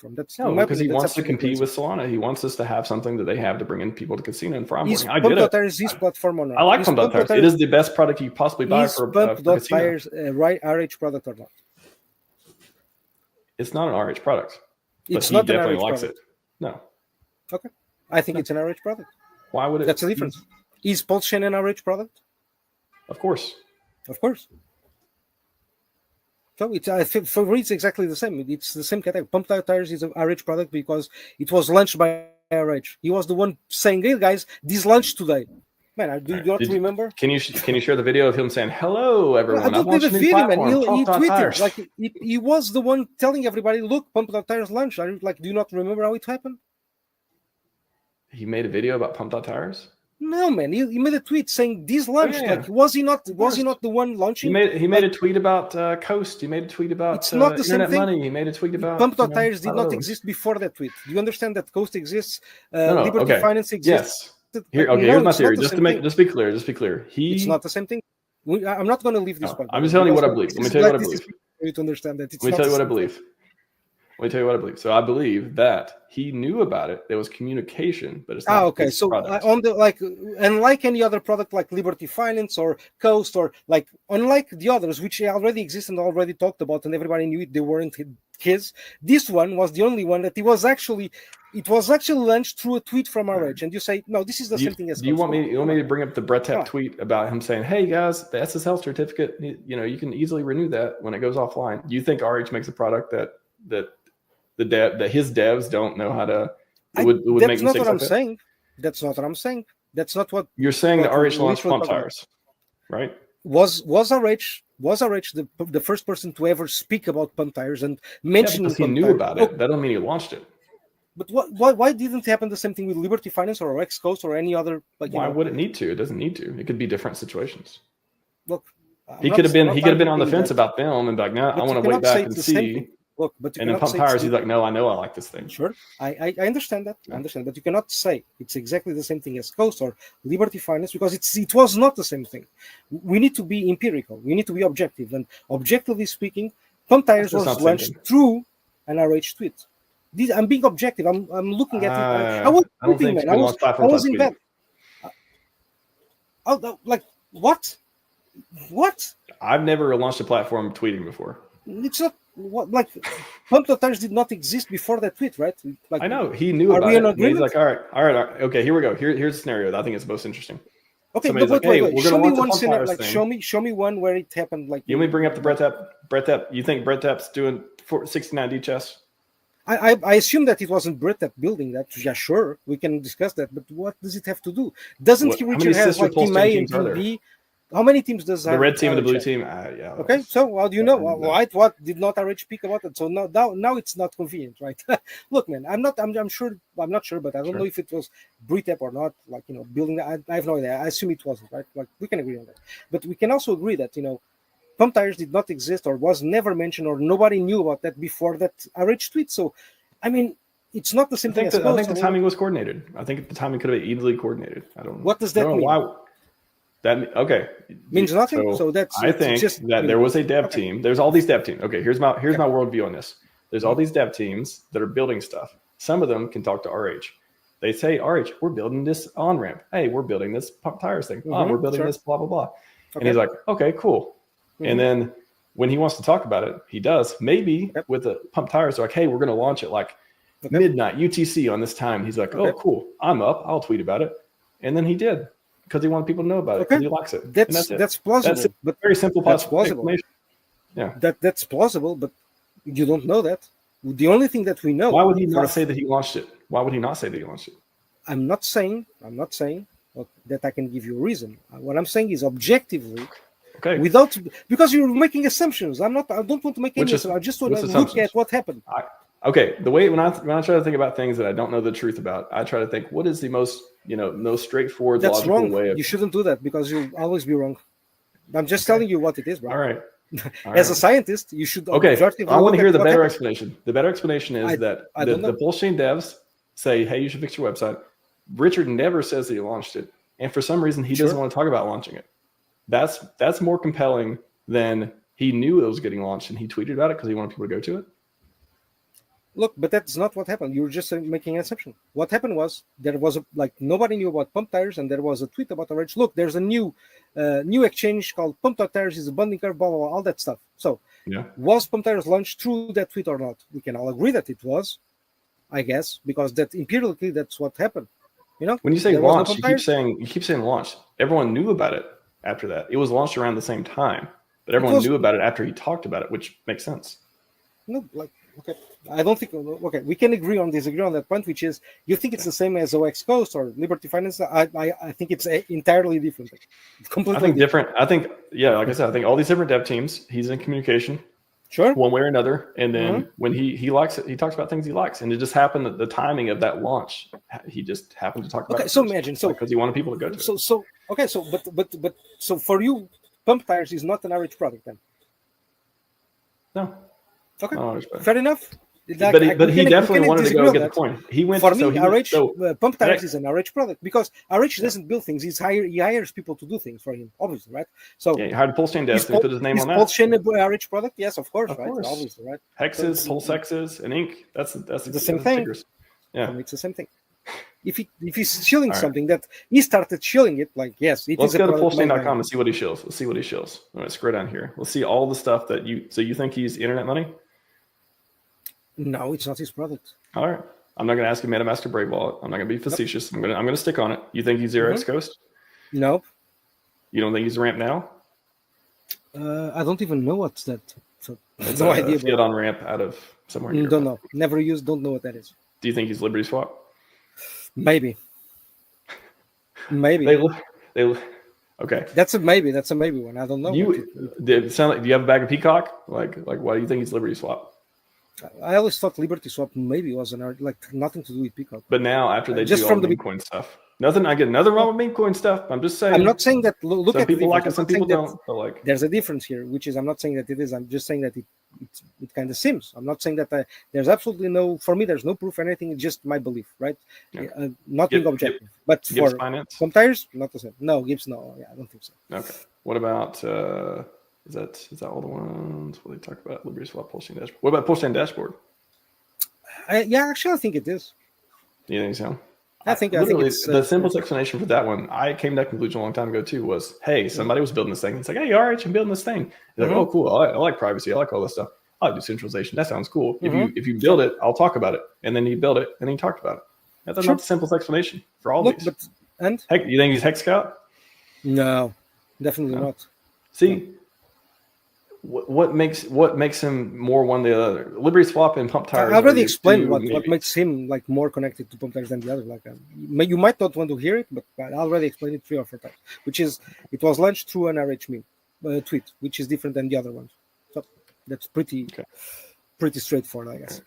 platform. That's no, because he wants to compete with Solana. He wants us to have something that they have to bring in people to casino and for onboarding. I get it. Is this platform or not? I like Pump.Tires. It is the best product you could possibly buy for Pump.Tires right RH product or not? It's not an RH product. But It's not definitely an RH likes product. it. No. Okay. I think it's an RH product. Why would it? That's the difference. Is PulseChain an RH product? Of course. Of course. So it's for me, it's exactly the same. It's the same category. Pump.Tires is a RH product because it was launched by RH. He was the one saying, "Hey guys, this launched today." Man, do you not remember? Can you share the video of him saying, "Hello, everyone"? I don't need a video, man. He tweeted like he was the one telling everybody, "Look, Pump.Tires launched." Like, do you not remember how it happened? He made a video about Pump.Tires. No, man. He made a tweet saying this launched. Like, was he not the one launching? He made a tweet about Coast. He made a tweet about it's not the same internet thing. money. He made a tweet about Pump.Tires did not exist before that tweet. Do you understand that Coast exists? Liberty Finance exists. Yes. Here's my theory. Just be clear. It's not the same thing. I'm not going to leave this point. I'm just telling you what I believe. Let me tell you what I believe. For you to understand that. Let me tell you what I believe. So I believe that he knew about it. There was communication, but it's not. Okay. So on the unlike any other product like Liberty Finance or Coast or unlike the others which already exist and already talked about and everybody knew it, they weren't his. This one was the only one that it was actually launched through a tweet from RH. And you say, no, this is the same thing as. Do you want me to bring up the Brett tweet about him saying, "Hey guys, the SSL certificate, you can easily renew that when it goes offline." Do you think RH makes a product that his devs don't know how to would make mistakes? That's not what I'm saying. That's not what I'm saying. That's not what you're saying. The RH launched Pump.Tires, right? Was RH the first person to ever speak about Pump.Tires and mention? Because he knew about it. That don't mean he launched it. But why didn't it happen the same thing with Liberty Finance or X Coast or any other? Why would it need to? It doesn't need to. It could be different situations. Look, he could have been on the fence about them and be like, "No, I want to wait back and see." Look, but and then Pump.Tires, he's like, "No, I know I like this thing." Sure, I understand that. I understand, but you cannot say it's exactly the same thing as Coast or Liberty Finance because it was not the same thing. We need to be empirical. We need to be objective, and objectively speaking, Pump.Tires was launched through an RH tweet. I'm being objective. I'm looking at it. I was tweeting, man. I was in bed. Like what? What? I've never launched a platform tweeting before. It's not. Pump.Tires did not exist before that tweet, right? I know he knew about it. He's like, all right, okay, here we go. Here's the scenario that I think is most interesting. Okay, but wait. Show me one scenario. Show me one where it happened. Like, you want me to bring up the Brett Tapp? You think Brett Tapp's doing 69D chess? I assume that it wasn't Brett Tapp building that. Yeah, sure, we can discuss that. But what does it have to do? Doesn't Richard have like Team A and Team B? How many teams does the red team and the blue team? Yeah. Okay, so how do you know? What did not RH speak about it? So now it's not convenient, right? Look, man, I'm not sure, but I don't know if it was Brett Tapp or not. Building that, I have no idea. I assume it wasn't, right? Like, we can agree on that, but we can also agree that Pump.Tires did not exist or was never mentioned or nobody knew about that before that RH tweet. So, I mean, it's not the same thing. I think the timing was coordinated. I think the timing could have been easily coordinated. I don't know. What does that mean? Why? That means nothing. So that's. I think just, that there was a dev team. There's all these dev teams. Okay, here's my worldview on this. There's all these dev teams that are building stuff. Some of them can talk to RH. They say, RH, we're building this on ramp. Hey, we're building this Pump.Tires thing. We're building this blah blah blah. Okay. And he's like, okay, cool. And then when he wants to talk about it, he does. Maybe with the Pump.Tires, they're like, hey, we're going to launch it like midnight UTC on this time. He's like, oh, cool. I'm up. I'll tweet about it. And then he did because he wanted people to know about it because he likes it. That's plausible. That's but very simple. That's plausible. Yeah, that's plausible, but you don't know that. The only thing that we know. Why would he not say that he launched it? Why would he not say that he launched it? I'm not saying that I can give you a reason. What I'm saying is objectively. Okay. Because you're making assumptions. I don't want to make any assumptions. I just want to look at what happened. The way when I try to think about things that I don't know the truth about, I try to think what is the most straightforward logical way of. You shouldn't do that because you'll always be wrong. I'm just telling you what it is, bro. All right. As a scientist, you should. Okay. I want to hear the better explanation. The better explanation is that the PulseChain devs say, "Hey, you should fix your website." Richard never says that he launched it, and for some reason, he doesn't want to talk about launching it. That's more compelling than he knew it was getting launched and he tweeted about it because he wanted people to go to it. Look, but that's not what happened. You were just making an assumption. What happened was there was nobody knew about pump tires, and there was a tweet about RH. Look, there's a new exchange called Pump Tires is a bonding curve, blah, blah, blah, all that stuff. So was Pump Tires launched through that tweet or not? We can all agree that it was, I guess, because that empirically that's what happened. When you say launch, you keep saying launch. Everyone knew about it after that. It was launched around the same time, but everyone knew about it after he talked about it, which makes sense. No, okay. I don't think. Okay, we can disagree on that point, which is you think it's the same as OX Coast or Liberty Finance. I think it's entirely different. Completely different. I think, like I said, I think all these different dev teams, he's in communication, sure, one way or another. And then when he likes it, he talks about things he likes. And it just happened that the timing of that launch, he just happened to talk about. Okay, so imagine, because he wanted people to go to it. So for you, Pump Tires is not an average product then? No. Okay, fair enough. But he definitely wanted to go get the coin. He went for me. Pump Tires is an RH product because RH doesn't build things. He hires people to do things for him, obviously, right? So he hired PulseChain devs and put his name on that. PulseChain RH product, yes, of course, right? Obviously, right? Hexes, PulseXs, and Ink. That's the same thing. Yeah, it's the same thing. If he's shilling something that he started shilling it, let's go to PulseChain.com and see what he shills. Let's see what he shills. All right, scroll down here. Let's see all the stuff that you. So you think he's internet money? No, it's not his product. All right. I'm not going to ask you MetaMask Brave Wallet. I'm not going to be facetious. Nope. I'm going to stick on it. You think he's 0x Coast? Nope. You don't think he's ramp now? I don't even know what's that. So it's no idea. Fiat on ramp out of somewhere. Don't know. Never used. Don't know what that is. Do you think he's Liberty Swap? Maybe. Okay. That's a maybe. That's a maybe one. I don't know. It sound like? Do you have a bag of Peacock? Like why do you think he's Liberty Swap? I always thought Liberty Swap maybe was nothing to do with Peacock. But now after they just do all the Bitcoin stuff, I get nothing wrong with Bitcoin stuff. I'm just saying. I'm not saying that. Look some at people like it, some people don't. But there's a difference here, which is I'm not saying that it is. I'm just saying that it kind of seems. I'm not saying that there's absolutely no. For me, there's no proof or anything. It's just my belief, right? Yeah. Not being objective. But for some tires, not the same. No, Gibbs, no. Yeah, I don't think so. Okay. What about? Is that all the ones? What they talk about? Liberty Swap, PulseChain dashboard. What about PulseChain dashboard? Actually, I think it is. Do you think so? I think it's, the simplest explanation for that one. I came to that conclusion a long time ago too. Was hey, somebody was building this thing. It's like, hey, RH, I'm building this thing. It's like, oh, cool. I like privacy. I like all this stuff. I like decentralization. That sounds cool. If you build it, I'll talk about it. And then he built it, and he talked about it. That's not the simplest explanation for all these. Heck, you think he's Hex Scout? No, definitely not. See. No. What makes him more one than the other? Liberty Swap and Pump Tires. I already explained what makes him more connected to Pump Tires than the other. You might not want to hear it, but I already explained it 3 or 4 times. Which is, it was launched through an RHMax tweet, which is different than the other ones. So that's pretty straightforward, I guess.